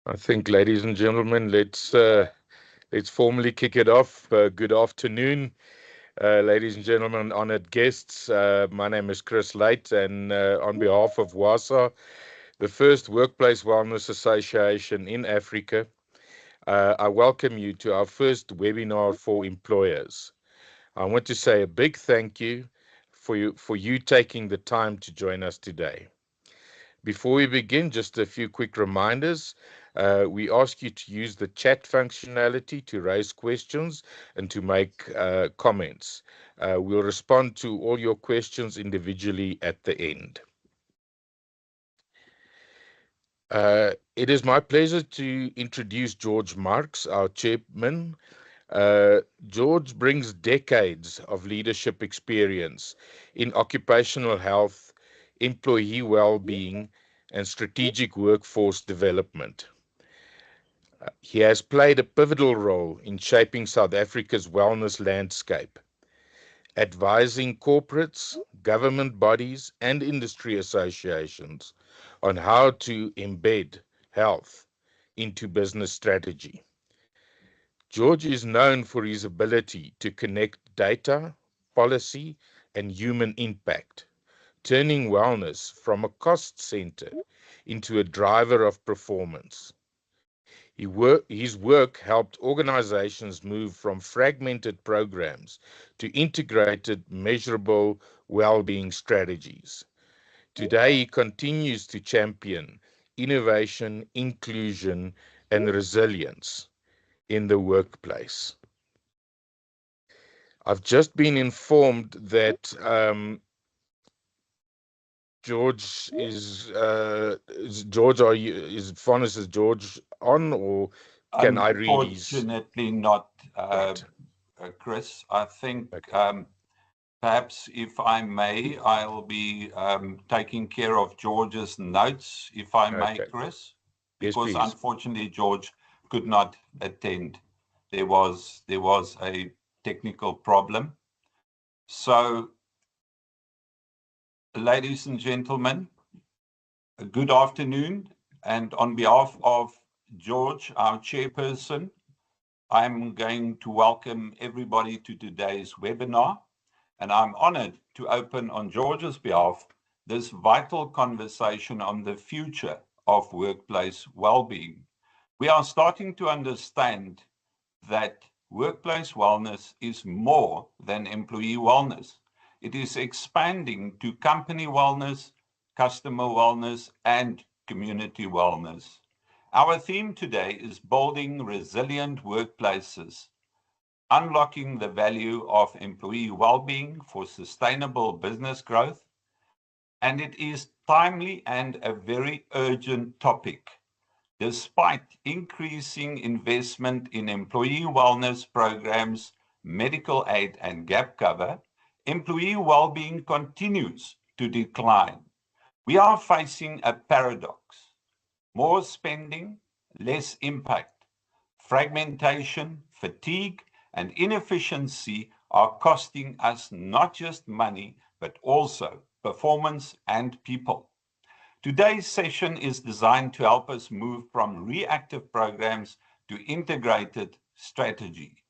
I think, ladies and gentlemen, let's formally kick it off. Good afternoon, ladies and gentlemen, honored guests. My name is Chris Late, and on behalf of WASA, the first workplace wellness association in Africa, I welcome you to our first webinar for employers. I want to say a big thank you for you taking the time to join us today. Before we begin, just a few quick reminders. We ask you to use the chat functionality to raise questions and to make comments. We'll respond to all your questions individually at the end. It is my pleasure to introduce George Marks, our chairman. George brings decades of leadership experience in occupational health, employee well-being, and strategic workforce development. He has played a pivotal role in shaping South Africa's wellness landscape, advising corporates, government bodies, and industry associations on how to embed health into business strategy. George is known for his ability to connect data, policy, and human impact, turning wellness from a cost center into a driver of performance. His work helped organizations move from fragmented programs to integrated, measurable well-being strategies. Today, he continues to champion innovation, inclusion, and resilience in the workplace. I've just been informed that George George, is Fonnis, is George on, or can I read his? Unfortunately not, Right. Chris. I think Okay. perhaps if I may, I'll be taking care of George's notes, if I may, Okay. Chris, Yes, because please. unfortunately George could not attend. There was a technical problem. So, ladies and gentlemen, a good afternoon. And on behalf of George, our chairperson, I'm going to welcome everybody to today's webinar, and I'm honored to open on George's behalf this vital conversation on the future of workplace well-being. We are starting to understand that workplace wellness is more than employee wellness. It is expanding to company wellness, customer wellness, and community wellness. Our theme today is building resilient workplaces, unlocking the value of employee well-being for sustainable business growth, and it is timely and a very urgent topic. Despite increasing investment in employee wellness programs, medical aid, and gap cover, employee well-being continues to decline. We are facing a paradox: more spending, less impact. Fragmentation, fatigue, and inefficiency are costing us not just money, but also performance and people. Today's session is designed to help us move from reactive programs to integrated strategy.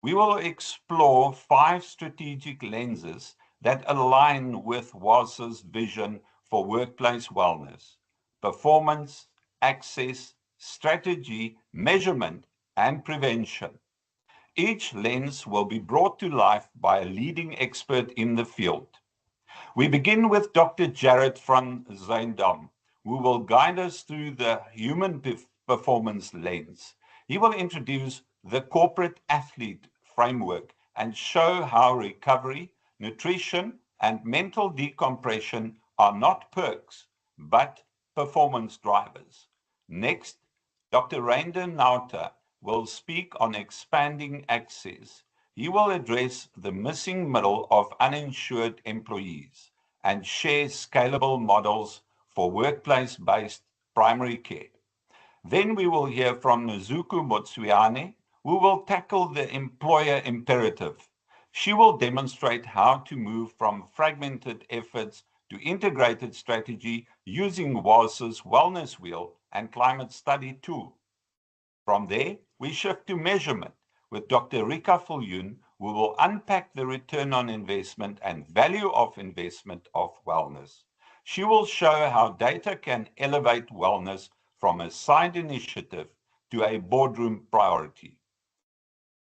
We will explore 5 strategic lenses that align with WASA's vision for workplace wellness: performance, access, strategy, measurement, and prevention. Each lens will be brought to life by a leading expert in the field. We begin with Dr. Jared van Zyndam, who will guide us through the human performance lens. He will introduce the corporate athlete framework and show how recovery, nutrition, and mental decompression are not perks, but performance drivers. Next, Dr. Reinder Nauta will speak on expanding access. He will address the missing middle of uninsured employees and share scalable models for workplace-based primary care. Then we will hear from Nozuku Motsuyane, who will tackle the employer imperative. She will demonstrate how to move from fragmented efforts to integrated strategy using WAS's wellness wheel and climate study tool. From there, we shift to measurement with Dr. Rika Viljoen, who will unpack the return on investment and value of investment of wellness. She will show how data can elevate wellness from a side initiative to a boardroom priority.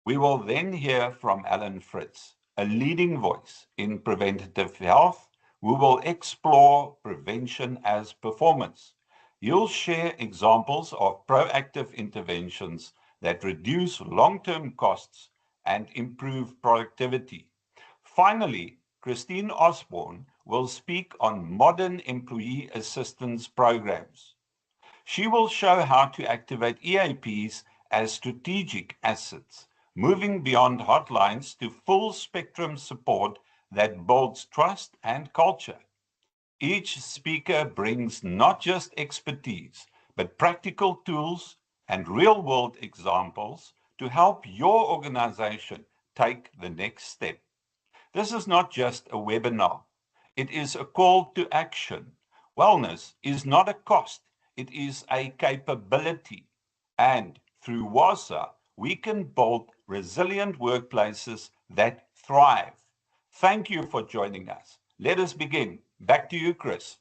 We will then hear from Alan Fritz, a leading voice in preventative health, who will explore prevention as performance. You'll share examples of proactive interventions that reduce long-term costs and improve productivity. Finally, Christine Osborne will speak on modern employee assistance programs. She will show how to activate EAPs as strategic assets, moving beyond hotlines to full spectrum support that builds trust and culture. Each speaker brings not just expertise, but practical tools and real world examples to help your organization take the next step. This is not just a webinar. It is a call to action. Wellness is not a cost. It is a capability. And through WASA, we can build resilient workplaces that thrive. Thank you for joining us. Let us begin. Back to you, Chris.